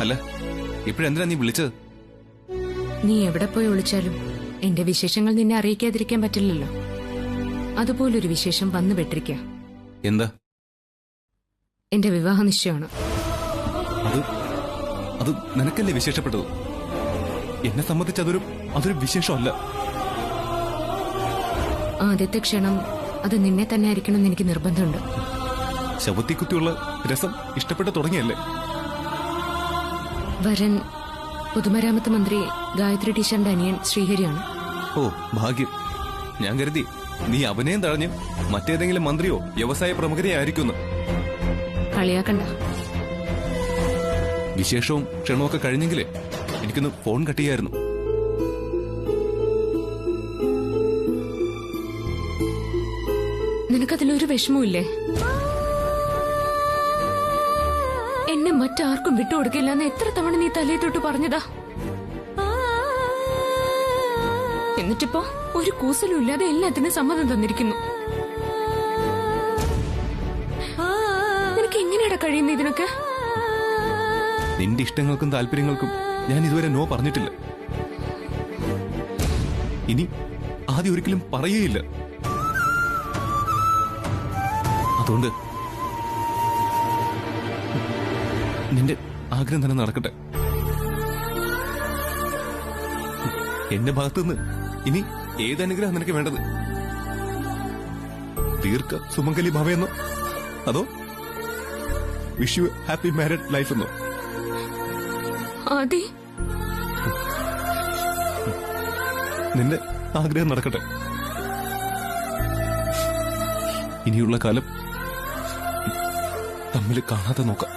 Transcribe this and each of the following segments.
അല്ല, ഇപ്പോഴെന്തിനാ നീ വിളിച്ചത്? നീ എവിടെ പോയി വിളിച്ചാലും എന്റെ വിശേഷങ്ങൾ നിന്നെ അറിയിക്കാതിരിക്കാൻ പറ്റില്ലല്ലോ. അതുപോലൊരു വിശേഷം വന്നു പെട്ടിരിക്ക. എന്താ? എന്റെ വിവാഹ നിശ്ചയമാണ്. അത് നിനക്കല്ലേ വിശേഷപ്പെട്ടത്? എന്നെ സംബന്ധിച്ച് അതൊരു വിശേഷമല്ല. ആദ്യത്തെ ക്ഷണം അത് നിന്നെ തന്നെ ആയിരിക്കണം എന്ന് എനിക്ക് നിർബന്ധമുണ്ട്. ശവത്തിക്കുത്തിയുള്ള രസം ഇഷ്ടപ്പെട്ടു തുടങ്ങിയല്ലേ? വരൻ പൊതുമരാമത്ത് മന്ത്രി ഗായത്രി ടീച്ചറിന്റെ അനിയൻ ശ്രീഹരിയാണ്. ഓ ഭാഗ്യം. ഞാൻ കരുതി നീ അവനെയും തഴഞ്ഞ് മറ്റേതെങ്കിലും മന്ത്രിയോ വ്യവസായ പ്രമുഖരെയോ ആയിരിക്കുന്നു. കളിയാക്കണ്ട. വിശേഷവും ക്ഷണമൊക്കെ കഴിഞ്ഞെങ്കിലേ എനിക്കൊന്ന് ഫോൺ കട്ട് ചെയ്യായിരുന്നു. നിനക്കതിലൊരു വിഷമമില്ലേ? എന്നെ മറ്റാർക്കും വിട്ടുകൊടുക്കില്ല എന്ന് എത്ര തവണ നീ തലയെ തൊട്ട് പറഞ്ഞതാ. എന്നിട്ടിപ്പോ ഒരു കൂസലും ഇല്ലാതെ എല്ലാത്തിനും സമ്മതം തന്നിരിക്കുന്നു. നിനക്ക് എങ്ങനെയാടാ കഴിയുന്നത് ഇതിനൊക്കെ? നിന്റെ ഇഷ്ടങ്ങൾക്കും താല്പര്യങ്ങൾക്കും ഞാൻ ഇതുവരെ നോ പറഞ്ഞിട്ടില്ല. ഇനി ആദ്യം ഒരിക്കലും പറയുകയില്ല. അതുകൊണ്ട് നിന്റെ ആഗ്രഹം തന്നെ നടക്കട്ടെ. എന്റെ ഭാഗത്തുനിന്ന് ഇനി ഏതനുഗ്രഹം നിനക്ക് വേണ്ടത്? ദീർഘ സുമംഗലി ഭവയെന്നോ അതോ wish you happy married life എന്നോ? നിന്റെ ആഗ്രഹം നടക്കട്ടെ. ഇനിയുള്ള കാലം തമ്മിൽ കാണാതെ നോക്കാം.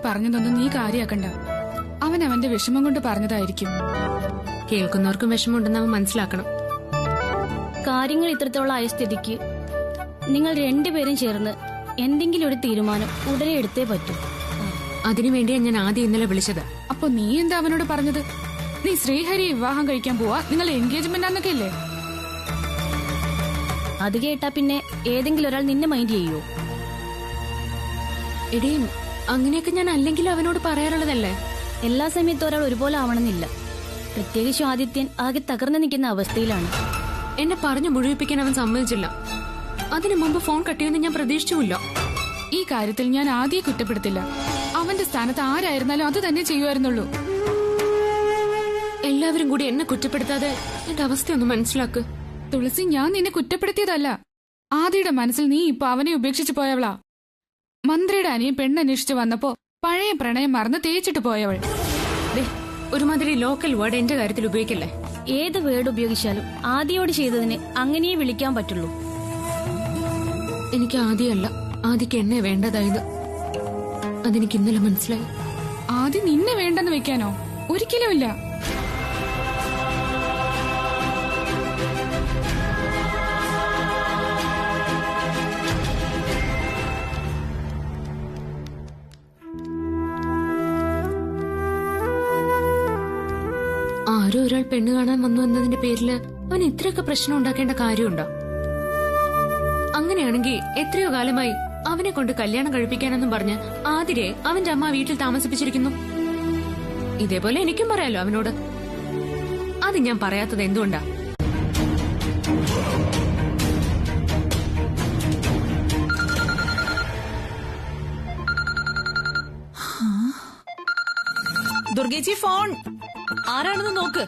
പറഞ്ഞതൊന്നും നീ കാര്യാക്കണ്ട. അവൻ അവന്റെ വിഷമം കൊണ്ട് പറഞ്ഞതായിരിക്കും. കേൾക്കുന്നവർക്കും വിഷമമുണ്ടെന്ന് അവൻ മനസ്സിലാക്കണം. കാര്യങ്ങൾ ഇത്രത്തോളം ആയ സ്ഥിതിക്ക് നിങ്ങൾ രണ്ടുപേരും ചേർന്ന് എന്തെങ്കിലും ഒരു തീരുമാനം ഉടനെ എടുത്തേ പറ്റൂ. അതിനുവേണ്ടിയാ ഞാൻ ആദ്യം ഇന്നലെ വിളിച്ചത്. അപ്പൊ നീ എന്താ അവനോട് പറഞ്ഞത്? നീ ശ്രീഹരി വിവാഹം കഴിക്കാൻ പോവാ, നിങ്ങൾ എൻഗേജ്മെന്റ് ആന്നൊക്കെ അല്ലേ? അത് കേട്ടാ പിന്നെ ഏതെങ്കിലും ഒരാൾ നിന്നെ മൈൻഡ് ചെയ്യോ? എടീ, അങ്ങനെയൊക്കെ ഞാൻ അല്ലെങ്കിൽ അവനോട് പറയാറുള്ളതല്ലേ. എല്ലാ സമയത്തും ഒരാൾ ഒരുപോലെ ആവണമെന്നില്ല. പ്രത്യേകിച്ച് ആദിത്യൻ ആകെ തകർന്നു നിൽക്കുന്ന അവസ്ഥയിലാണ്. എന്നെ പറഞ്ഞു മുഴുവിപ്പിക്കാൻ അവൻ സമ്മതിച്ചില്ല. അതിനു മുമ്പ് ഫോൺ കട്ടിയെന്ന് ഞാൻ പ്രതീക്ഷിച്ചുമില്ല. ഈ കാര്യത്തിൽ ഞാൻ ആദ്യം കുറ്റപ്പെടുത്തില്ല. അവന്റെ സ്ഥാനത്ത് ആരായിരുന്നാലും അത് തന്നെ ചെയ്യുമായിരുന്നുള്ളൂ. എല്ലാവരും കൂടി എന്നെ കുറ്റപ്പെടുത്താതെ എന്റെ അവസ്ഥയൊന്ന് മനസ്സിലാക്ക്. തുളസി, ഞാൻ നിന്നെ കുറ്റപ്പെടുത്തിയതല്ല. ആദിയുടെ മനസ്സിൽ നീ ഇപ്പൊ അവനെ ഉപേക്ഷിച്ചു പോയവളാ. മന്ത്രിയുടെ അനിയൻ പെണ്ണന്വേഷിച്ചു വന്നപ്പോ പഴയ പ്രണയം മറന്ന് തേച്ചിട്ട് പോയവൾ. ഒരുമാതിരി ലോക്കൽ വേർഡ് എന്റെ കാര്യത്തിൽ ഉപയോഗിക്കല്ലേ. ഏത് വേർഡ് ഉപയോഗിച്ചാലും ആദിയോട് ചെയ്തതിന് അങ്ങനെയേ വിളിക്കാൻ പറ്റുള്ളൂ. എനിക്ക് ആദ്യമല്ല, ആദിക്ക് എന്നെ വേണ്ടതായത്. അതെനിക്ക് ഇന്നലെ മനസ്സിലായി. ആദ്യം നിന്നെ വേണ്ടെന്ന് വെക്കാനോ? ഒരിക്കലും ഇല്ല. ആരോ ഒരാൾ പെണ്ണ് കാണാൻ വന്നു എന്നതിന്റെ പേരില് അവൻ ഇത്രയൊക്കെ പ്രശ്നം ഉണ്ടാക്കേണ്ട കാര്യമുണ്ടോ? അങ്ങനെയാണെങ്കിൽ എത്രയോ കാലമായി അവനെ കൊണ്ട് കല്യാണം കഴിപ്പിക്കാനെന്നും പറഞ്ഞ് ആതിരെ അവന്റെ അമ്മ വീട്ടിൽ താമസിപ്പിച്ചിരിക്കുന്നു. ഇതേപോലെ എനിക്കും പറയാലോ അവനോട്. അത് ഞാൻ പറയാത്തത് എന്തുകൊണ്ടാ? दुर्गे जी फोन। ആരാണെന്ന് നോക്ക്.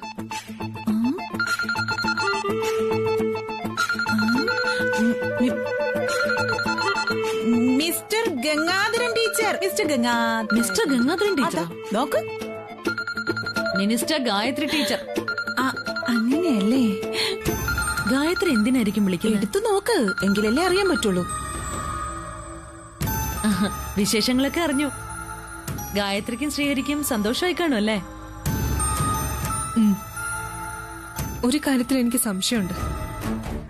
Mister Gangadharan teacher. Mister Gangadharan teacher. നോക്ക്. Minister Gayathri teacher. അങ്ങനെയല്ലേ? ഗായത്രി എന്തിനായിരിക്കും വിളിക്കുന്നത്? എടുത്തു നോക്ക്, എങ്കിലല്ലേ അറിയാൻ പറ്റുള്ളൂ. വിശേഷങ്ങളൊക്കെ അറിഞ്ഞു. ഗായത്രിക്കും ശ്രീഹരിക്കും സന്തോഷമായി കാണും അല്ലേ? ഒരു കാര്യത്തിൽ എനിക്ക് സംശയമുണ്ട്.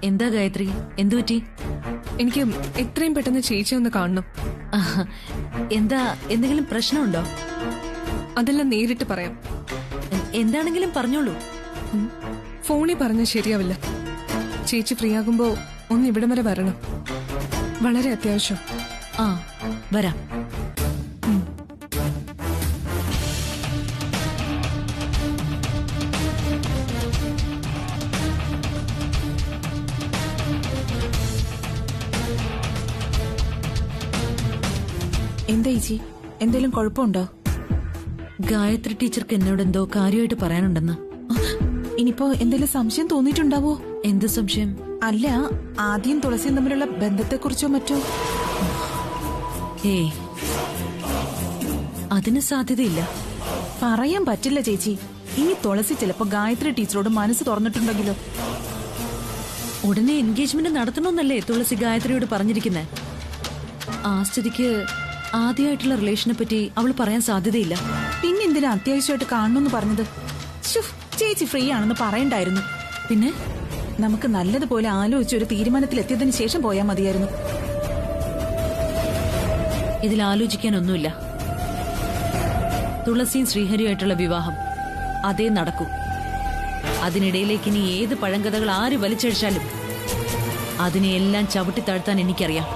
എന്താ ഗായത്രി, എന്തു പറ്റി? എനിക്ക് എത്രയും പെട്ടെന്ന് ചേച്ചി ഒന്ന് കാണണം. എന്താ, എന്തെങ്കിലും പ്രശ്നമുണ്ടോ? അതെല്ലാം നേരിട്ട് പറയാം. എന്താണെങ്കിലും പറഞ്ഞോളൂ. ഫോണിൽ പറഞ്ഞാൽ ശരിയാവില്ല. ചേച്ചി ഫ്രീ ആകുമ്പോ ഒന്ന് ഇവിടം വരെ വരണം. വളരെ അത്യാവശ്യം. ആ, വരാം. എന്താ ചേച്ചി, എന്തേലും കുഴപ്പമുണ്ടോ? ഗായത്രി ടീച്ചർക്ക് എന്നോട് എന്തോ കാര്യമായിട്ട് പറയാനുണ്ടെന്ന്. ഇനിയിപ്പോ എന്തേലും സംശയം തോന്നിയിട്ടുണ്ടാവോ? എന്ത് സംശയം? അല്ല, ആദ്യം തുളസിയും തമ്മിലുള്ള ബന്ധത്തെക്കുറിച്ചോ മറ്റോ? ഏയ്, അതിന് സാധ്യതയില്ല. പറയാൻ പറ്റില്ല ചേച്ചി. ഇനി തുളസി ചിലപ്പോ ഗായത്രി ടീച്ചറോട് മനസ്സ് തുറന്നിട്ടുണ്ടെങ്കിലോ? ഉടനെ എൻഗേജ്മെന്റ് നടത്തണമെന്നല്ലേ തുളസി ഗായത്രിയോട് പറഞ്ഞിരിക്കുന്നേ. ആ സ്ഥിതിക്ക് ആദ്യമായിട്ടുള്ള റിലേഷനെ പറ്റി അവൾ പറയാൻ സാധ്യതയില്ല. പിന്നെന്തിനാ അത്യാവശ്യമായിട്ട് കാണണമെന്ന് പറഞ്ഞത്? ചേച്ചി ഫ്രീ ആണെന്ന് പറയണ്ടായിരുന്നു. പിന്നെ നമുക്ക് നല്ലതുപോലെ ആലോചിച്ച് ഒരു തീരുമാനത്തിലെത്തിയതിനു ശേഷം പോയാൽ മതിയായിരുന്നു. ഇതിൽ ആലോചിക്കാനൊന്നുമില്ല. തുളസിയും ശ്രീഹരിയുമായിട്ടുള്ള വിവാഹം അതേ നടക്കൂ. അതിനിടയിലേക്ക് ഇനി ഏത് പഴങ്കഥകൾ ആര് വലിച്ചഴിച്ചാലും അതിനെയെല്ലാം ചവിട്ടിത്താഴ്ത്താൻ എനിക്കറിയാം.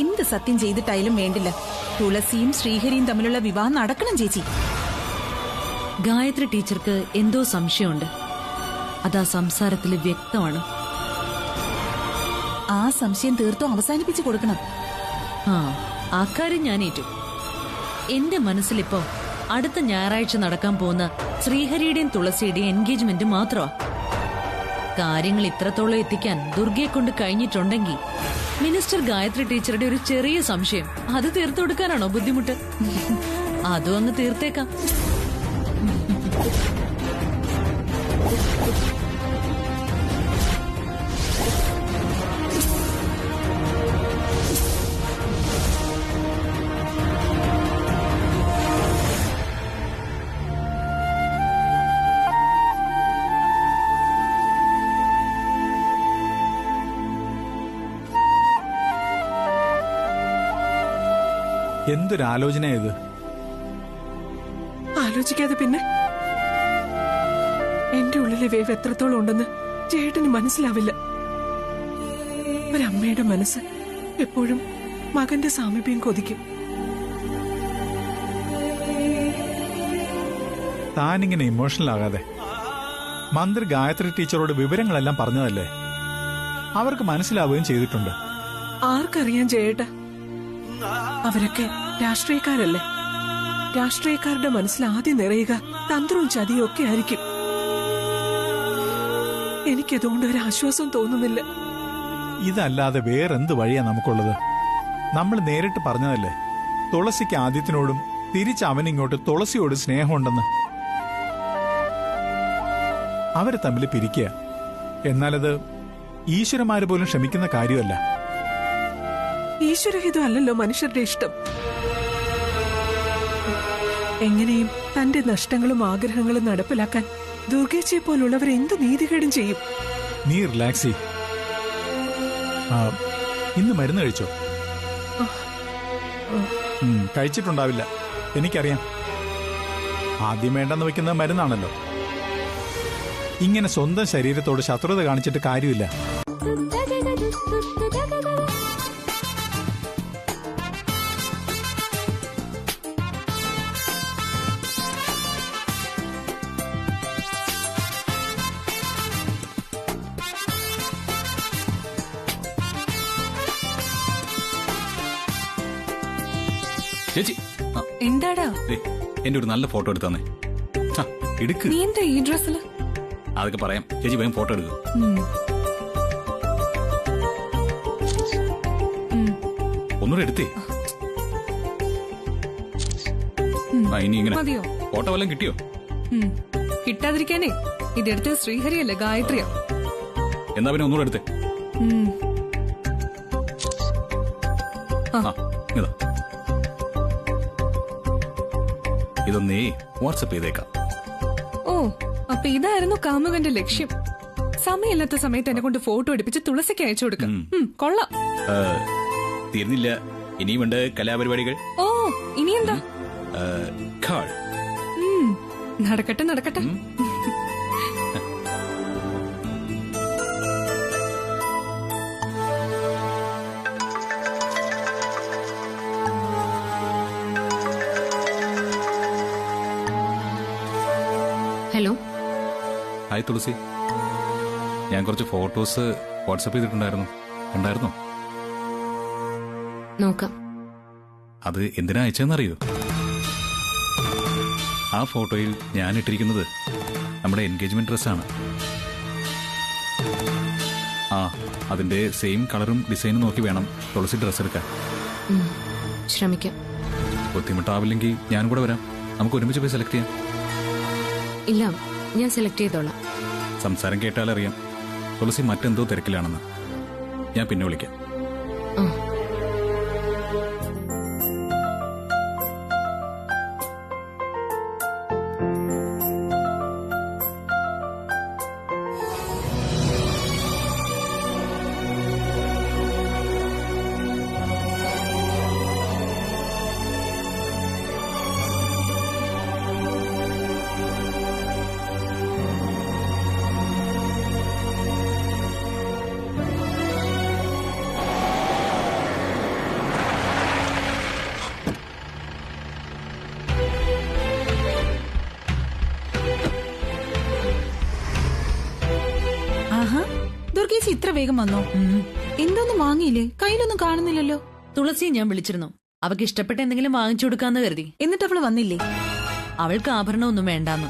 എന്ത് സത്യം ചെയ്തിട്ടായാലും വേണ്ടില്ല, തുളസിയും ശ്രീഹരിയും തമ്മിലുള്ള വിവാഹം നടക്കണം ചേച്ചി. ഗായത്രി ടീച്ചർക്ക് എന്തോ സംശയമുണ്ട്. അതാ സംസാരത്തിൽ വ്യക്തമാണ്. ആ സംശയം തീർത്തും അവസാനിപ്പിച്ചു കൊടുക്കണം. ആ കാര്യം ഞാൻ ഏറ്റു. എന്റെ മനസ്സിലിപ്പോ അടുത്ത ഞായറാഴ്ച നടക്കാൻ പോകുന്ന ശ്രീഹരിയുടെയും തുളസിയുടെയും എൻഗേജ്മെന്റ് മാത്രമാ. കാര്യങ്ങൾ ഇത്രത്തോളം എത്തിക്കാൻ ദുർഗയെ കൊണ്ട് കഴിഞ്ഞിട്ടുണ്ടെങ്കിൽ മിനിസ്റ്റർ ഗായത്രി ടീച്ചറുടെ ഒരു ചെറിയ സംശയം അത് തീർത്തു കൊടുക്കാനാണോ ബുദ്ധിമുട്ട്? അതും അങ്ങ് തീർത്തേക്കാം. എന്തൊരാലോചന ഇത്? ആലോചിക്കാതെ പിന്നെ എന്റെ ഉള്ളിലെ വേവ് എത്രത്തോളം ഉണ്ടെന്ന് ചേട്ടന് മനസ്സിലാവില്ല. ഒരമ്മയുടെ മനസ്സ് എപ്പോഴും മകന്റെ സാമീപ്യം കൊതിക്കും. താനിങ്ങനെ ഇമോഷണൽ ആകാതെ. മന്ത്രി ഗായത്രി ടീച്ചറോട് വിവരങ്ങളെല്ലാം പറഞ്ഞതല്ലേ? അവർക്ക് മനസ്സിലാവുകയും ചെയ്തിട്ടുണ്ട്. ആർക്കറിയാൻ ചേട്ടാ? അവരൊക്കെ രാഷ്ട്രീയക്കാരല്ലേ? രാഷ്ട്രീയക്കാരുടെ മനസ്സിൽ ആദ്യം നിറയുക തന്ത്രവും ചതിയും ഒക്കെ ആയിരിക്കും. എനിക്കതുകൊണ്ട് ഒരു ആശ്വാസം തോന്നുന്നില്ല. ഇതല്ലാതെ വേറെന്ത് വഴിയാ നമുക്കുള്ളത്? നമ്മൾ നേരിട്ട് പറഞ്ഞതല്ലേ തുളസിക്ക് ആദ്യത്തിനോടും തിരിച്ച് അവനിങ്ങോട്ട് തുളസിയോട് സ്നേഹമുണ്ടെന്ന്. അവരെ തമ്മിൽ പിരിക്കുക എന്നാലത് ഈശ്വരന്മാര് പോലും ക്ഷമിക്കുന്ന കാര്യമല്ല. ഈശ്വരഹിതം അല്ലല്ലോ മനുഷ്യരുടെ ഇഷ്ടം. എങ്ങനെയും തന്റെ നഷ്ടങ്ങളും ആഗ്രഹങ്ങളും നടപ്പിലാക്കാൻ ദുർഗേച്ചയെ പോലുള്ളവർ എന്ത് നീതികേടും ചെയ്യും. നീ റിലാക്സ് ചെയ്യ്. ഇന്ന് മരുന്ന് കഴിച്ചോ? കഴിച്ചിട്ടുണ്ടാവില്ല, എനിക്കറിയാം. ആദ്യം വേണ്ടെന്ന് വെക്കുന്ന മരുന്നാണല്ലോ. ഇങ്ങനെ സ്വന്തം ശരീരത്തോട് ശത്രുത കാണിച്ചിട്ട് കാര്യമില്ല. ചേച്ചി, എന്താടാ? എന്റെ ഒരു നല്ല ഫോട്ടോ എടുത്തന്നേ. എടുക്ക്. നീ എന്താ ഈ ഡ്രസ്സില്? അതൊക്കെ പറയാം. ചേച്ചി വേഗം ഫോട്ടോ എടുക്കും. ഒന്നുകൂടെ എടുത്തേ. ഇനി ഇങ്ങനെ മതിയോ? ഫോട്ടോ വല്ലതും കിട്ടിയോ? കിട്ടാതിരിക്കാനേ ഇതെടുത്ത് ശ്രീഹരിയല്ലേ ഗായത്രിയോ? എന്നാ പിന്നെ ഒന്നുകൂടെ എടുത്തേ. ഇതാ ഇതൊന്നേ വാട്സപ്പ് ചെയ്തേക്കാം. ഓ, അപ്പൊ ഇതായിരുന്നു കാമുകന്റെ ലക്ഷ്യം. സമയമില്ലാത്ത സമയത്ത് എന്നെ കൊണ്ട് ഫോട്ടോ എടുപ്പിച്ച് തുളസിക്ക് അയച്ചു കൊടുക്കാം. കൊള്ളാം. തീർന്നില്ല, ഇനിയുമുണ്ട് കലാപരിപാടികൾ. ഓ, ഇനിയെന്താ? കാൾ. നടക്കട്ടെ നടക്കട്ടെ. ഹലോ. ഹായ് തുളസി, ഞാൻ കുറച്ച് ഫോട്ടോസ് വാട്സപ്പ് ചെയ്തിട്ടുണ്ടായിരുന്നു. ഉണ്ടായിരുന്നോ? നോക്കാം. അത് എന്തിനാ അയച്ചതെന്നറിയോ? ആ ഫോട്ടോയിൽ ഞാൻ ഇട്ടിരിക്കുന്നത് നമ്മുടെ എൻഗേജ്മെന്റ് ഡ്രസ്സാണ്. അതിന്റെ സെയിം കളറും ഡിസൈനും നോക്കി വേണം തുളസി ഡ്രസ്സ് എടുക്കാൻ. ശ്രമിക്കാം. ബുദ്ധിമുട്ടാവില്ലെങ്കിൽ ഞാൻ കൂടെ വരാം. നമുക്ക് ഒരുമിച്ച് പോയി സെലക്ട് ചെയ്യാം. ഇല്ല, ഞാൻ സെലക്ട് ചെയ്തോളാം. സംസാരം കേട്ടാലറിയാം തുളസി മറ്റെന്തോ തിരക്കിലാണെന്ന്. ഞാൻ പിന്നെ വിളിക്കാം. ദുർഗേച്ചി ഇത്ര വേഗം വന്നോ? എന്തൊന്നും വാങ്ങിയില്ലേ? കയ്യിലൊന്നും കാണുന്നില്ലല്ലോ. തുളസിയെ ഞാൻ വിളിച്ചിരുന്നു. അവൾക്ക് ഇഷ്ടപ്പെട്ട എന്തെങ്കിലും വാങ്ങിച്ചു കൊടുക്കാന്ന് കരുതി. എന്നിട്ട് അവള് വന്നില്ലേ? അവൾക്ക് ആഭരണമൊന്നും വേണ്ടാന്ന്.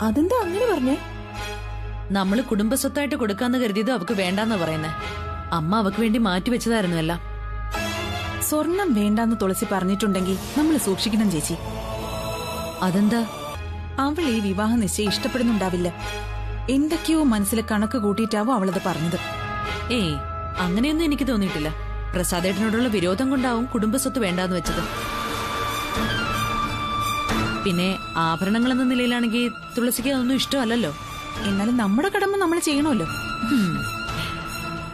അതെന്താ അങ്ങനെ പറഞ്ഞേ? നമ്മള് കുടുംബസ്വത്തായിട്ട് കൊടുക്കാന്ന് കരുതിയത് അവക്ക് വേണ്ടാന്ന് പറയുന്നേ. അമ്മ അവക്ക് വേണ്ടി മാറ്റിവെച്ചതായിരുന്നു എല്ലാം. സ്വർണം വേണ്ടാന്ന് തുളസി പറഞ്ഞിട്ടുണ്ടെങ്കിൽ നമ്മൾ സൂക്ഷിക്കണം ചേച്ചി. അതെന്താ? അവൾ ഈ വിവാഹ നിശ്ചയം ഇഷ്ടപ്പെടുന്നുണ്ടാവില്ല. എന്തൊക്കെയോ മനസ്സിൽ കണക്ക് കൂട്ടിയിട്ടാവും അവളത് പറഞ്ഞത്. ഏയ്, അങ്ങനെയൊന്നും എനിക്ക് തോന്നിയിട്ടില്ല. പ്രസാദേട്ടനോടുള്ള വിരോധം കൊണ്ടാവും കുടുംബസ്വത്ത് വേണ്ടാന്ന് വെച്ചത്. പിന്നെ ആഭരണങ്ങൾ എന്ന നിലയിലാണെങ്കിൽ തുളസിക്ക് അതൊന്നും ഇഷ്ടമല്ലല്ലോ. എന്നാലും നമ്മുടെ കടമ നമ്മൾ ചെയ്യണമല്ലോ.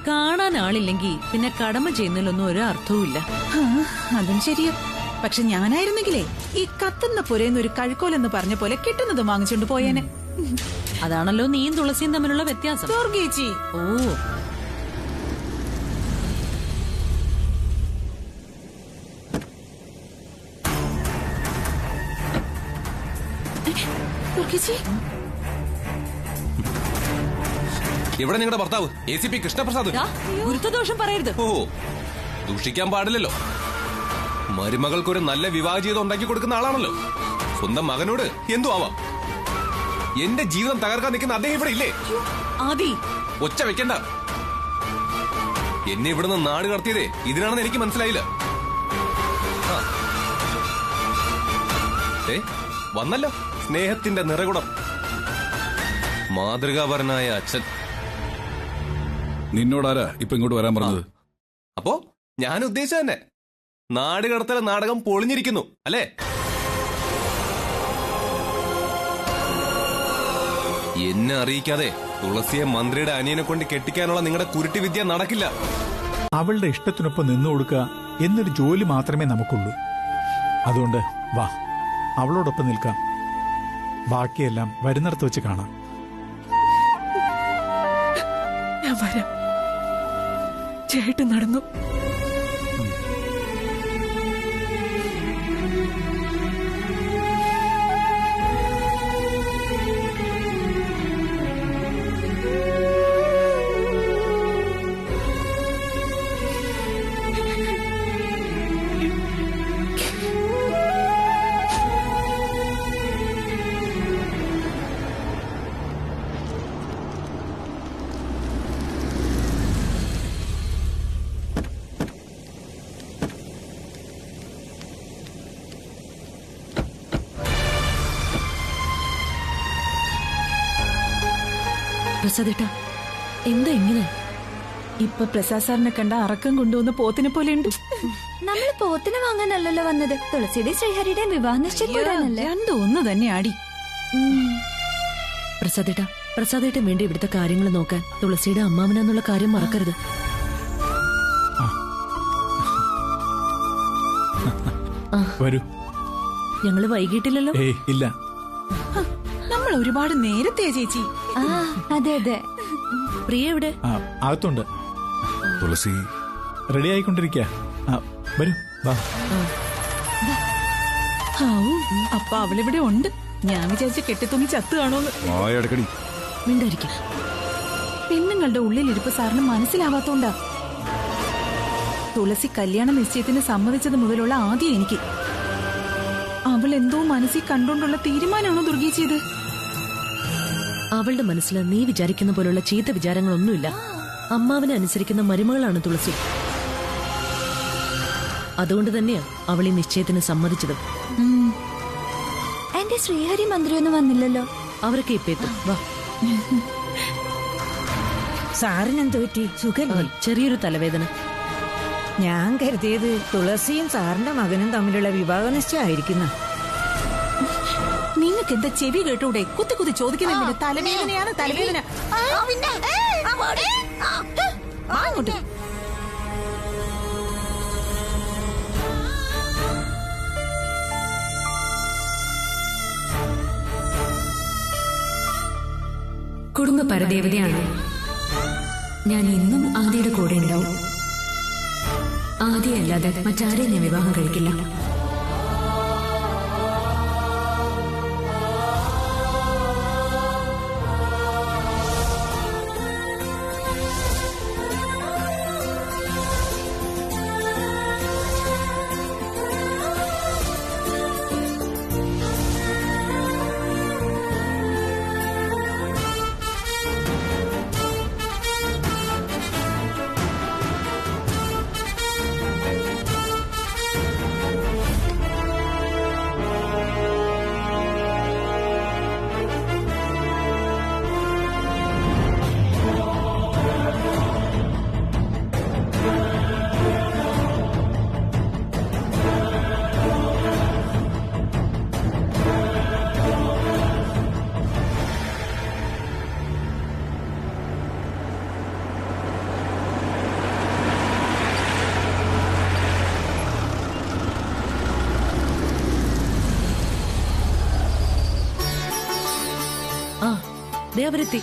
കാണാൻ ആളില്ലെങ്കിൽ പിന്നെ കടമ ചെയ്യുന്നതിലൊന്നും ഒരു അർത്ഥവുമില്ല. അതും ശരിയാ. പക്ഷെ ഞാനായിരുന്നെങ്കിലേ ഈ കത്തുന്ന പുരയെന്ന് ഒരു കഴുക്കോലെന്ന് പറഞ്ഞ പോലെ കിട്ടുന്നത് വാങ്ങിച്ചോണ്ട് പോയേനെ. അതാണല്ലോ നീയും തുളസിയും തമ്മിലുള്ള വ്യത്യാസം. ദുർഗേച്ചി, ഓ, ദുർഗേച്ചി, ഇവിടെ നിങ്ങളുടെ ഭർത്താവ് ACP കൃഷ്ണപ്രസാദ്. ഗുരുത്വദോഷം പറയരുത്. ഓ, ദൂഷിക്കാൻ പാടില്ലല്ലോ. മരുമകൾക്കൊരു നല്ല വിവാഹ ജീവിതം ഉണ്ടാക്കി കൊടുക്കുന്ന ആളാണല്ലോ. സ്വന്തം മകനോട് എന്തു ആവാം. എന്റെ ജീവിതം തകർക്കാൻ നിൽക്കുന്ന അദ്ദേഹം ഇവിടെ ഇല്ലേ? ആദി, ഒച്ച വെക്കണ്ട. എന്നെ ഇവിടുന്ന് നാട് കടത്തിയതേ ഇതിനാണെന്ന് എനിക്ക് മനസ്സിലായില്ല. വന്നല്ലോ സ്നേഹത്തിന്റെ നിറകുടം, മാതൃകാപരനായ അച്ഛൻ. നിന്നോടാരാ ഇപ്പൊ ഇങ്ങോട്ട് വരാൻ പറഞ്ഞത്? അപ്പോ ഞാൻ ഉദ്ദേശിച്ച തന്നെ നാട് കടത്തല നാടകം പൊളിഞ്ഞിരിക്കുന്നു അല്ലേ? എന്നെ അറിയിക്കാതെ തുളസിയെ മന്ത്രിയുടെ അനിയനെ കൊണ്ട് കെട്ടിക്കാനുള്ള നിങ്ങളുടെ കുരുട്ടി വിദ്യ നടക്കില്ല. അവളുടെ ഇഷ്ടത്തിനൊപ്പം നിന്നു കൊടുക്കുക എന്നൊരു ജോലി മാത്രമേ നമുക്കുള്ളൂ. അതുകൊണ്ട് വാ, അവളോടൊപ്പം നിൽക്കാം. ബാക്കിയെല്ലാം വരുന്നിടത്ത് വെച്ച് കാണാം. ഞാൻ വരാം. ചേട്ടൻ നടന്നു. പ്രസാദേട്ടാ എന്താ ഇങ്ങനെ? ഇപ്പൊ പ്രസാദ് സാറിനെ കണ്ട അറക്കം കൊണ്ടുവന്ന പോത്തിനെ പോലെ ഉണ്ട്. നമ്മൾ പോത്തിനെ വാങ്ങാനല്ലല്ലോ വന്നത്, തുളസിയുടെ ശ്രീഹരിയുടെ വിവാഹ നിശ്ചയം കൂടാനല്ലേ. രണ്ടും ഒന്ന് തന്നെ ആടി. പ്രസാദേട്ടൻ വേണ്ടി ഇവിടുത്തെ കാര്യങ്ങൾ നോക്കാൻ തുളസിയുടെ അമ്മാവനെന്നുള്ള കാര്യം മറക്കരുത്. വരൂ. ഞങ്ങള് വൈകിട്ടില്ലല്ലോ? ഏയ് ഇല്ല. നമ്മൾ ഒരുപാട് നേരത്തെ ചേച്ചി. അതെ അതെ. പ്രിയ എവിടെ? അകത്തുണ്ട്. തുളസി റെഡി ആയിക്കൊണ്ടിരിക്കുക. വരൂ വാ. അപ്പൊ അവളിവിടെ ഉണ്ട്. ഞാൻ വിചാരിച്ച കെട്ടിത്തുമ്മി ചത്തു കാണോന്ന്. വായടക്കടി. മിണ്ടായിരിക്കും. പെണ്ണുങ്ങളുടെ ഉള്ളിലിരിപ്പ് സാറിന് മനസ്സിലാവാത്തോണ്ടാ. തുളസി കല്യാണ നിശ്ചയത്തിന് സമ്മതിച്ചത് മുതലുള്ള ആദ്യം എനിക്ക്. അവൾ എന്തോ മനസ്സിൽ കണ്ടോണ്ടുള്ള തീരുമാനമാണോ ദുർഗി ചെയ്ത്? അവളുടെ മനസ്സിൽ നീ വിചാരിക്കുന്ന പോലുള്ള ചീത്ത വിചാരങ്ങളൊന്നുമില്ല. അമ്മാവനെ അനുസരിക്കുന്ന മരുമകളാണ് തുളസി. അതുകൊണ്ട് തന്നെയാ അവൾ ഈ നിശ്ചയത്തിന് സമ്മതിച്ചത്. എന്റെ ശ്രീഹരി മന്ത്രിയൊന്നും വന്നില്ലല്ലോ. അവരൊക്കെ ഇപ്പൊ എത്തും. വാ. സാറിനെന്ത് പറ്റി? സുഖല്ലേ? ചെറിയൊരു തലവേദന. ഞാൻ കരുതിയത് തുളസിയും സാറിന്റെ മകനും തമ്മിലുള്ള വിവാഹ നിശ്ചയമായിരിക്കുന്ന. നിങ്ങൾക്ക് എന്താ ചെവി കേട്ടൂടെ? കുത്തി കുത്തി ചോദിക്കുന്നില്ല. തലവേദനയാണ് തലവേദന. അങ്ങോട്ട് കുടുംബ പരദേവതയാണ്. ഞാൻ ഇന്നും ആദിയുടെ കൂടെ ഉണ്ടാവും. ആദിയല്ലാതെ മറ്റാരെയും ഞാൻ വിവാഹം കഴിക്കില്ല. അവരെത്തി.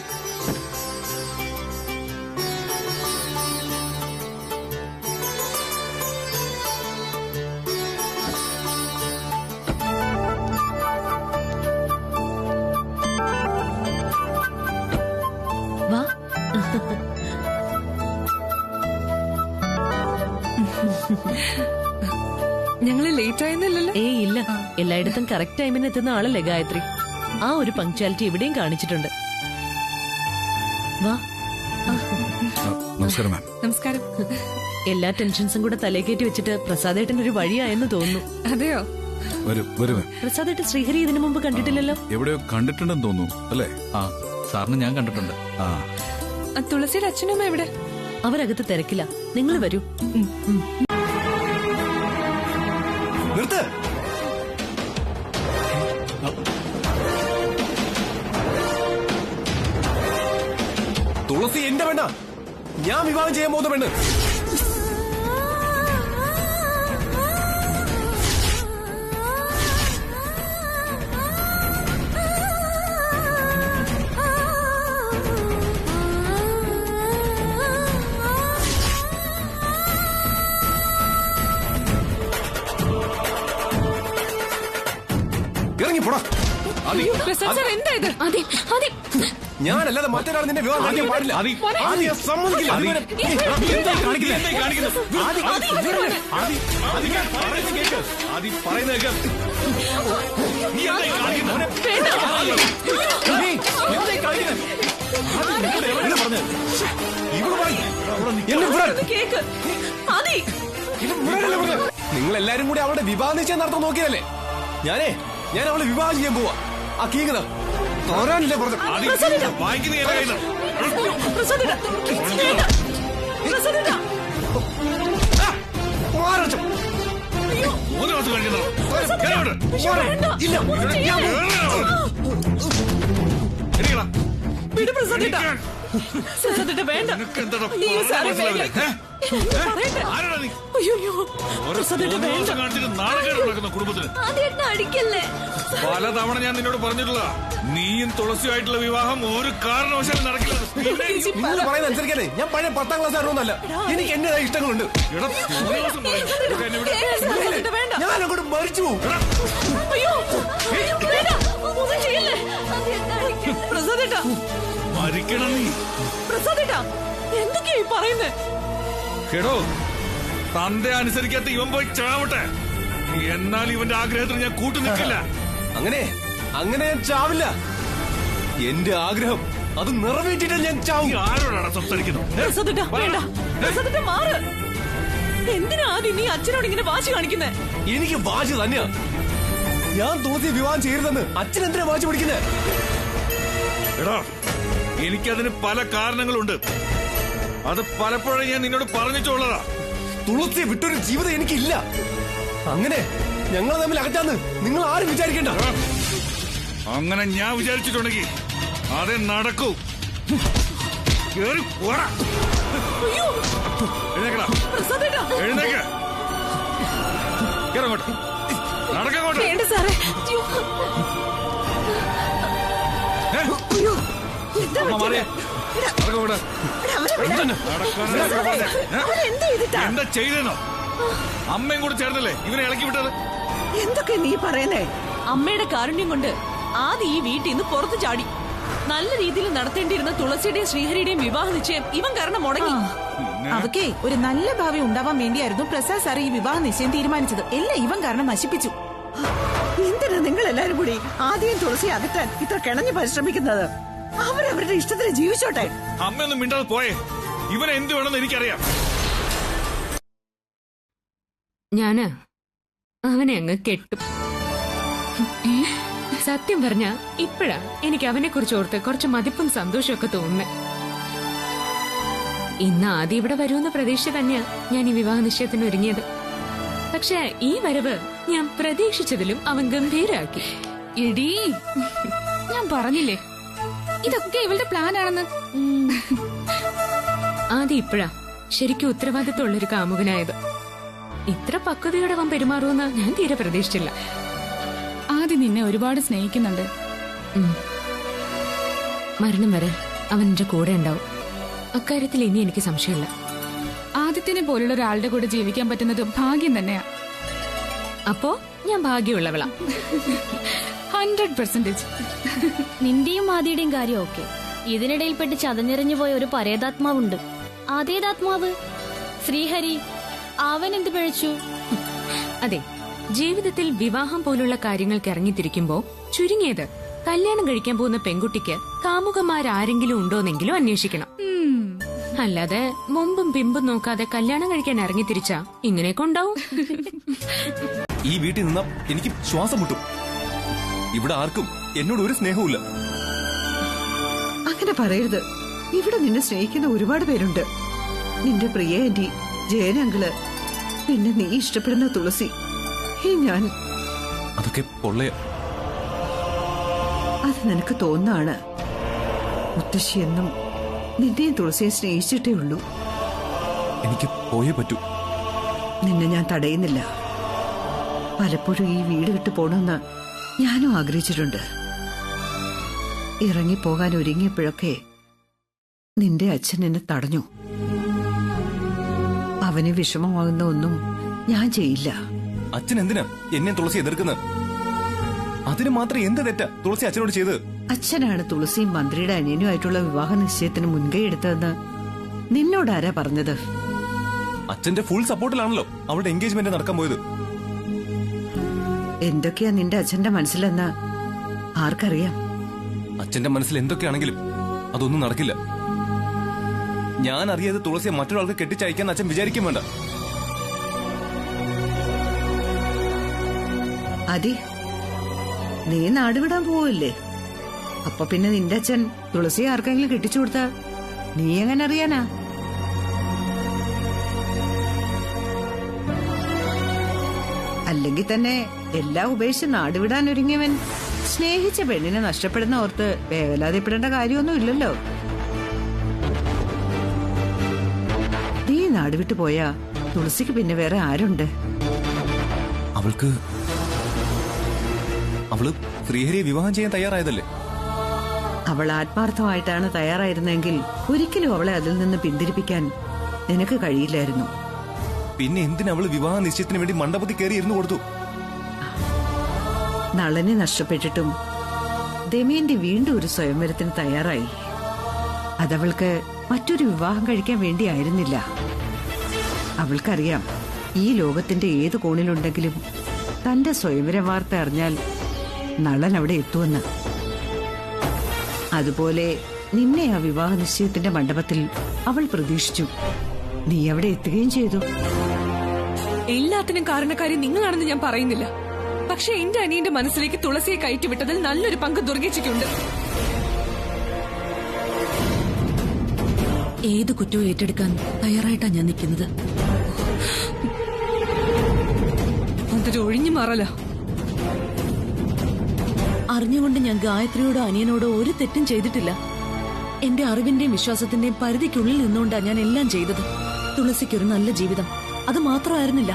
വാ. ഞങ്ങള് ലേറ്റ് ആയെന്നല്ലോ? ഏയ് ഇല്ല, എല്ലായിടത്തും കറക്റ്റ് ടൈമിന് എത്തുന്ന ആളല്ലേ ഗായത്രി. ആ ഒരു പങ്ക്ച്വാലിറ്റി ഇവിടെയും കാണിച്ചിട്ടുണ്ട്. വാ. നമസ്കാരം മാം. നമസ്കാരം. എല്ലാ ടെൻഷൻസും കൂടെ തലേക്കേറ്റി വെച്ചിട്ട് പ്രസാദേട്ടൻ ഒരു വഴിയായെന്ന് തോന്നുന്നു. അതെയോ? പ്രസാദേട്ടൻ ശ്രീഹരി ഇതിനു മുമ്പ് കണ്ടിട്ടില്ലല്ലോ? എവിടെയോ കണ്ടിട്ടുണ്ടെന്ന് തോന്നുന്നു അല്ലേ? ആ സാറിന് ഞാൻ കണ്ടിട്ടുണ്ട്. തുളസിയുടെ അച്ഛനും എവിടെ? അവരകത്ത് തിരക്കില്ല. നിങ്ങൾ വരൂ. നിർത്ത്. തുളസി എന്റെ പെണ്ണ. ഞാൻ വിവാഹം ചെയ്യാൻ പോകുന്ന പെണ്ണ്. ഇറങ്ങിപ്പോടാ. ഞാനല്ലാതെ മറ്റൊരാൾ നിന്റെ വിവാഹം കഴിക്കാൻ പാടില്ല. ആദ്യം സമ്മതിക്കില്ല. നിങ്ങൾ എല്ലാരും കൂടി അവളുടെ വിവാഹ നിശ്ചയം നടത്താൻ നോക്കിയതല്ലേ? ഞാൻ അവളെ വിവാഹം ചെയ്യാൻ പോവാ. ആ കീങ്ങത തോരാനില്ലേ പറഞ്ഞു. അടിക്കല്ലേ? പലതവണ ഞാൻ നിന്നോട് പറഞ്ഞിട്ടുള്ള നീയും തുളസിയുമായിട്ടുള്ള വിവാഹം ഒരു കാരണവശാലും നടക്കില്ല. നിങ്ങൾ പറയുന്നത് അനുസരിക്കാനേ ഞാൻ പഴയ 10ാം ക്ലാസ് ആയിരുന്നല്ല. എനിക്ക് എന്റേതായ ഇഷ്ടങ്ങളുണ്ട്. ഞാൻ അങ്ങോട്ട് മരിച്ചു പോകും. മരിക്കണം നീ. എന്തൊക്കെയാ പറയുന്നേ? കേടോ, തന്റെ അനുസരിക്കാത്ത ഇവൻ പോയി ചാവട്ടെ. എന്നാൽ ഇവന്റെ ആഗ്രഹത്തിന് ഞാൻ കൂട്ടു നിൽക്കില്ല. അങ്ങനെ ഞാൻ ചാവില്ല. എന്റെ ആഗ്രഹം അത് നിറവേറ്റിട്ട് ഞാൻ ചാവും. ആരോടാണ് സംസാരിക്കുന്നത്? എന്തിനാ ആദ്യം നീ അച്ഛനോട് ഇങ്ങനെ വാശി കാണിക്കുന്നേ? എനിക്ക് വാശി തന്നെയാ. ഞാൻ തുളസി വിവാഹം ചെയ്യരുതെന്ന് അച്ഛൻ എന്തിനാ വാശി പിടിക്കുന്നേ? എടാ, എനിക്കതിന് പല കാരണങ്ങളുണ്ട്. അത് പലപ്പോഴും ഞാൻ നിന്നോട് പറഞ്ഞിട്ടുള്ളതാ. തുളസിയെ വിട്ടൊരു ജീവിതം എനിക്കില്ല. അങ്ങനെ ഞങ്ങൾ തമ്മിൽ അകറ്റാന്ന് നിങ്ങൾ ആരും വിചാരിക്കണ്ട. അങ്ങനെ ഞാൻ വിചാരിച്ചിട്ടുണ്ടെങ്കിൽ അതേ നടക്കൂ. എഴുന്നേക്ക്. കേറങ്ങോട്ട്. നടക്കങ്ങോട്ട്. എന്താ ചെയ്തെന്നോ? അമ്മയും കൂടെ ചേർന്നല്ലേ ഇവനെ ഇളക്കി വിട്ടത്? എന്തൊക്കെ നീ പറയുന്നേ? അമ്മയുടെ കാരുണ്യം കൊണ്ട് ആദ്യം ഈ വീട്ടിൽ നിന്ന് പുറത്തു ചാടി. നല്ല രീതിയിൽ നടത്തേണ്ടിയിരുന്ന തുളസിയുടെയും ശ്രീഹരിയുടെയും വിവാഹ നിശ്ചയം ഇവൻ കാരണം മുടങ്ങി. അവക്കേ ഒരു നല്ല ഭാവി ഉണ്ടാവാൻ വേണ്ടിയായിരുന്നു പ്രസാദ് സാർ ഈ വിവാഹ നിശ്ചയം തീരുമാനിച്ചത്. എല്ലാം ഇവൻ കാരണം നശിപ്പിച്ചു. എന്തിനാ നിങ്ങൾ എല്ലാരും കൂടി ആദ്യം തുളസി അകറ്റാൻ ഇത്ര കിണഞ്ഞു പരിശ്രമിക്കുന്നത്? അവരവരുടെ ഇഷ്ടത്തിന് ജീവിച്ചോട്ടെ. അമ്മയൊന്നും മിണ്ടാതെ പോയേ. ഇവനെ എന്ത് വേണമെന്ന് എനിക്കറിയാം. ഞാന് അവനെ അങ്ങ് കെട്ടും. സത്യം പറഞ്ഞ ഇപ്പഴാ എനിക്ക് അവനെ കുറിച്ച് ഓർത്ത് കുറച്ച് മതിപ്പും സന്തോഷമൊക്കെ തോന്നുന്നേ. ഇന്ന് ആദ്യം ഇവിടെ വരുമെന്ന പ്രതീക്ഷ തന്നെയാ ഞാൻ ഈ വിവാഹ നിശ്ചയത്തിന് ഒരുങ്ങിയത്. പക്ഷെ ഈ വരവ് ഞാൻ പ്രതീക്ഷിച്ചതിലും അവൻ ഗംഭീരാക്കി. എടീ, ഞാൻ പറഞ്ഞില്ലേ ഇതൊക്കെ ഇവളുടെ പ്ലാൻ ആണെന്ന്. ആദ്യം ഇപ്പഴാ ശരിക്കും ഉത്തരവാദിത്തമുള്ളൊരു കാമുകനായത്. ഇത്ര പക്വതയോടെ അവൻ പെരുമാറുമെന്ന് ഞാൻ തീരെ പ്രതീക്ഷിച്ചില്ല. ആദ്യം നിന്നെ ഒരുപാട് സ്നേഹിക്കുന്നുണ്ട്. മരണം വരെ അവൻ എന്റെ കൂടെ ഉണ്ടാവും. അക്കാര്യത്തിൽ ഇനി എനിക്ക് സംശയമില്ല. ആദിത്യനെ പോലുള്ള ഒരാളുടെ കൂടെ ജീവിക്കാൻ പറ്റുന്നത് ഭാഗ്യം തന്നെയാ. അപ്പോ ഞാൻ ഭാഗ്യമുള്ളവളാ. 100%. നിന്റെയും ആദിയുടെയും കാര്യം ഓക്കെ. ഇതിനിടയിൽപ്പെട്ട് ചതഞ്ഞെറിഞ്ഞു പോയ ഒരു പരേതാത്മാവുണ്ട്. അതേതാത്മാവ് ശ്രീഹരി. അവൻ എന്ത് പിഴച്ചു? അതെ, ജീവിതത്തിൽ വിവാഹം പോലുള്ള കാര്യങ്ങൾക്ക് ഇറങ്ങിത്തിരിക്കുമ്പോ ചുരുങ്ങിയത് കല്യാണം കഴിക്കാൻ പോകുന്ന പെൺകുട്ടിക്ക് കാമുകന്മാരാരെങ്കിലും ഉണ്ടോന്നെങ്കിലും അന്വേഷിക്കണം. അല്ലാതെ മുമ്പും പിമ്പും നോക്കാതെ കല്യാണം കഴിക്കാൻ ഇറങ്ങിത്തിരിച്ചാ ഇങ്ങനെയൊക്കെ ഉണ്ടാവും. ഈ വീട്ടിൽ നിന്നാ എനിക്ക് ശ്വാസം മുട്ടും. ഇവിടെ ആർക്കും എന്നോട് ഒരു സ്നേഹവുമില്ല. അങ്ങനെ പറയരുത്. ഇവിടെ നിന്നെ സ്നേഹിക്കുന്ന ഒരുപാട് പേരുണ്ട്. നിന്റെ പ്രിയ ആന്റി, ജയനങ്കിള്, പിന്നെ നീ ഇഷ്ടപ്പെടുന്ന തുളസി, ഞാൻ. അതൊക്കെ പൊള്ളയ. അത് നിനക്ക് തോന്നാണ്. മുത്തശ്ശി എന്നും നിന്റെയും തുളസിയെ സ്നേഹിച്ചിട്ടേ ഉള്ളൂ. എനിക്ക് പോയേ പറ്റൂ. നിന്നെ ഞാൻ തടയുന്നില്ല. പലപ്പോഴും ഈ വീട് വിട്ടു പോണമെന്ന് ഞാനും ആഗ്രഹിച്ചിട്ടുണ്ട്. ഇറങ്ങിപ്പോകാൻ ഒരുങ്ങിയപ്പോഴൊക്കെ നിന്റെ അച്ഛൻ എന്നെ തടഞ്ഞു. അവന് വിഷമമാകുന്ന ഒന്നും ഞാൻ ചെയ്യില്ല. അച്ഛൻ എന്തിനാ എന്നെ തുളസി എതിർക്കുന്നത്? അതിന് മാത്രം എന്ത് തെറ്റാ തുളസി അച്ഛനോട് ചെയ്ത്? അച്ഛനാണ് തുളസിയും മന്ത്രിയുടെ അനിയനുമായിട്ടുള്ള വിവാഹ നിശ്ചയത്തിന് മുൻകൈ എടുത്തതെന്ന് നിന്നോട് ആരാ പറഞ്ഞത്? അച്ഛന്റെ ഫുൾ സപ്പോർട്ടിലാണല്ലോ അവളുടെ എൻഗേജ്മെന്റ് നടക്കാൻ പോയത്. എന്തൊക്കെയാ നിന്റെ അച്ഛന്റെ മനസ്സിലെന്ന് ആർക്കറിയാം? അച്ഛന്റെ മനസ്സിൽ എന്തൊക്കെയാണെങ്കിലും അതൊന്നും നടക്കില്ല. ഞാൻ അറിയാതെ തുളസിയെ മറ്റൊരാൾക്ക് കെട്ടിച്ചയക്കാൻ അച്ഛൻ വിചാരിക്കും വേണ്ട. അതെ, നീ നാടുവിടാൻ പോവില്ലേ? അപ്പൊ പിന്നെ നിന്റെ അച്ഛൻ തുളസിയെ ആർക്കെങ്കിലും കെട്ടിച്ചു കൊടുത്താ നീ എങ്ങനെ അറിയാനാ? അല്ലെങ്കിൽ തന്നെ എല്ലാം ഉപേക്ഷിച്ച് നാടുവിടാൻ ഒരുങ്ങിയവൻ സ്നേഹിച്ച പെണ്ണിനെ നഷ്ടപ്പെടുന്ന ഓർത്ത് വേവലാതിപ്പെടേണ്ട കാര്യമൊന്നും ഇല്ലല്ലോ. നീ നാടുവിട്ടു പോയാ തുളസിക്ക് പിന്നെ വേറെ ആരുണ്ട്? അവള് ശ്രീഹരിയെ വിവാഹം ചെയ്യാൻ തയ്യാറായതല്ലേ? അവൾ ആത്മാർത്ഥമായിട്ടാണ് തയ്യാറായിരുന്നെങ്കിൽ ഒരിക്കലും അവളെ അതിൽ നിന്ന് പിന്തിരിപ്പിക്കാൻ നിനക്ക് കഴിയില്ലായിരുന്നു. പിന്നെ എന്തിനാ അവള് വിവാഹ നിശ്ചയത്തിന് വേണ്ടി മണ്ഡപത്തിൽ കയറി ഇരുന്നു കൊടുത്തു? നളനെ നഷ്ടപ്പെട്ടിട്ടും ദമയന്തി വീണ്ടും ഒരു സ്വയംവരത്തിന് തയ്യാറായി. അതവൾക്ക് മറ്റൊരു വിവാഹം കഴിക്കാൻ വേണ്ടിയായിരുന്നില്ല. അവൾക്കറിയാം ഈ ലോകത്തിന്റെ ഏത് കോണിലുണ്ടെങ്കിലും തന്റെ സ്വയംവര വാർത്ത അറിഞ്ഞാൽ നളൻ അവിടെ എത്തുമെന്ന്. അതുപോലെ നിന്നെ ആ വിവാഹ നിശ്ചയത്തിന്റെ മണ്ഡപത്തിൽ അവൾ പ്രതീക്ഷിച്ചു. നീ അവിടെ എത്തുകയും ചെയ്തു. എല്ലാത്തിനും കാരണക്കാരി നിങ്ങളാണെന്ന് ഞാൻ പറയുന്നില്ല. പക്ഷെ എന്റെ അനിയന്റെ മനസ്സിലേക്ക് തുളസിയെ കയറ്റിവിട്ടതിൽ നല്ലൊരു പങ്ക് ദുർഗേച്ചിക്കുണ്ട്. ഏത് കുറ്റവും ഏറ്റെടുക്കാൻ തയ്യാറായിട്ടാ ഞാൻ നിൽക്കുന്നത്. അതൊരു ഒഴിഞ്ഞു മാറല. അറിഞ്ഞുകൊണ്ട് ഞാൻ ഗായത്രിയോടോ അനിയനോടോ ഒരു തെറ്റും ചെയ്തിട്ടില്ല. എന്റെ അറിവിന്റെയും വിശ്വാസത്തിന്റെയും പരിധിക്കുള്ളിൽ നിന്നുകൊണ്ടാ ഞാൻ എല്ലാം ചെയ്തത്. തുളസിക്കൊരു നല്ല ജീവിതം, അത് മാത്രമായിരുന്നില്ല.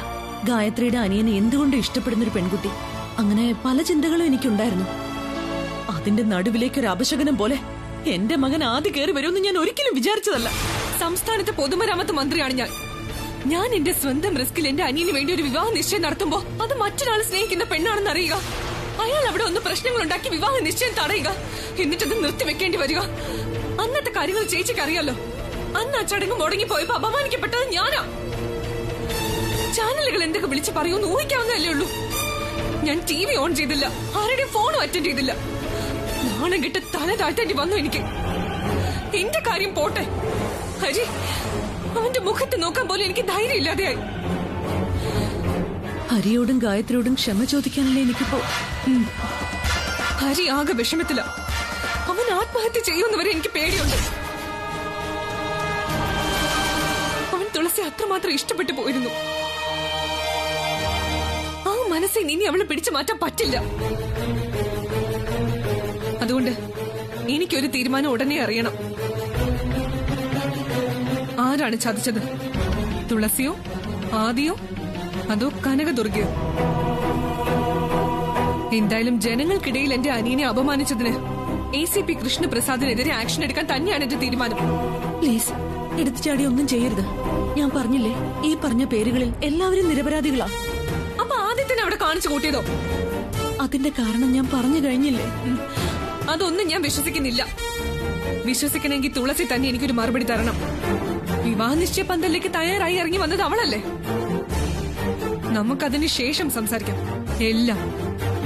ഗായത്രിയുടെ അനിയനെ എന്തുകൊണ്ടും ഇഷ്ടപ്പെടുന്നൊരു പെൺകുട്ടി, അങ്ങനെ പല ചിന്തകളും എനിക്കുണ്ടായിരുന്നു. അതിന്റെ നടുവിലേക്കൊരു അപശകനം പോലെ എന്റെ മകൻ ആദ്യം കയറി വരുമെന്ന് ഞാൻ ഒരിക്കലും വിചാരിച്ചതല്ല. സംസ്ഥാനത്തെ പൊതുമരാമത്ത് മന്ത്രിയാണ് ഞാൻ. ഞാൻ എന്റെ സ്വന്തം റിസ്കിൽ എന്റെ അനിയന് വേണ്ടി ഒരു വിവാഹ നിശ്ചയം നടത്തുമ്പോ അത് മറ്റൊരാൾ സ്നേഹിക്കുന്ന പെണ്ണാണെന്ന് അറിയുക, അയാൾ അവിടെ ഒന്ന് പ്രശ്നങ്ങൾ ഉണ്ടാക്കി വിവാഹ നിശ്ചയം തടയുക, എന്നിട്ടത് നിർത്തിവെക്കേണ്ടി വരിക. അന്നത്തെ കാര്യങ്ങൾ ചേച്ചിക്ക് അറിയാലോ. അന്ന് ആ ചടങ്ങ് മുടങ്ങിപ്പോയപ്പോ അപമാനിക്കപ്പെട്ടത് ഞാനാ. ചാനലുകൾ എന്തൊക്കെ വിളിച്ചു പറയൂന്ന് ഊഹിക്കാവുന്നതല്ലേ ഉള്ളൂ. ഞാൻ TV ഓൺ ചെയ്തില്ല, ആരുടെയും ഫോണും അറ്റൻഡ് ചെയ്തില്ല. നാണം കിട്ട് തല താഴ്ത്തേണ്ടി വന്നു എനിക്ക്. എന്റെ കാര്യം പോട്ടെ, ഹരി അവന്റെ മുഖത്ത് നോക്കാൻ പോലും എനിക്ക് ധൈര്യം ഇല്ലാതെയായി. ഹരിയോടും ഗായത്രിയോടും ക്ഷമ ചോദിക്കാനല്ലേ എനിക്കിപ്പോ. ഹരി ആകെ വിഷമത്തില. അവൻ ആത്മഹത്യ ചെയ്യുന്നവരെ എനിക്ക് പേടിയുണ്ട്. അവൻ തുളസി അത്രമാത്രം ഇഷ്ടപ്പെട്ടു പോയിരുന്നു. ആ മനസ്സിൽ ഇനി അവളെ പിടിച്ചു മാറ്റാൻ പറ്റില്ല. അതുകൊണ്ട് എനിക്കൊരു തീരുമാനം ഉടനെ അറിയണം. ആരാണ് ചതിച്ചത്? തുളസിയോ, ആദിയോ, അതോ കനകദുർഗയോ? എന്തായാലും ജനങ്ങൾക്കിടയിൽ എന്റെ അനിയനെ അപമാനിച്ചതിന് ACP കൃഷ്ണപ്രസാദിനെതിരെ ആക്ഷൻ എടുക്കാൻ തന്നെയാണ് എന്റെ തീരുമാനം. പ്ലീസ്, എടുത്തുചാടി ഒന്നും ചെയ്യരുത്. ഞാൻ പറഞ്ഞില്ലേ, ഈ പറഞ്ഞ പേരുകളിൽ എല്ലാവരും നിരപരാധികളാ. അപ്പൊ ആദ്യത്തിന് അവിടെ കാണിച്ചു കൂട്ടിയതോ? അതിന്റെ കാരണം ഞാൻ പറഞ്ഞു കഴിഞ്ഞില്ലേ. അതൊന്നും ഞാൻ വിശ്വസിക്കുന്നില്ല. വിശ്വസിക്കണമെങ്കിൽ തുളസി തന്നെ എനിക്കൊരു മറുപടി തരണം. വിവാഹ നിശ്ചയ പന്തലിലേക്ക് തയ്യാറായി ഇറങ്ങി വന്നത് അവളല്ലേ? നമുക്കതിന് ശേഷം സംസാരിക്കാം, എല്ലാം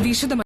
വിശദമായി.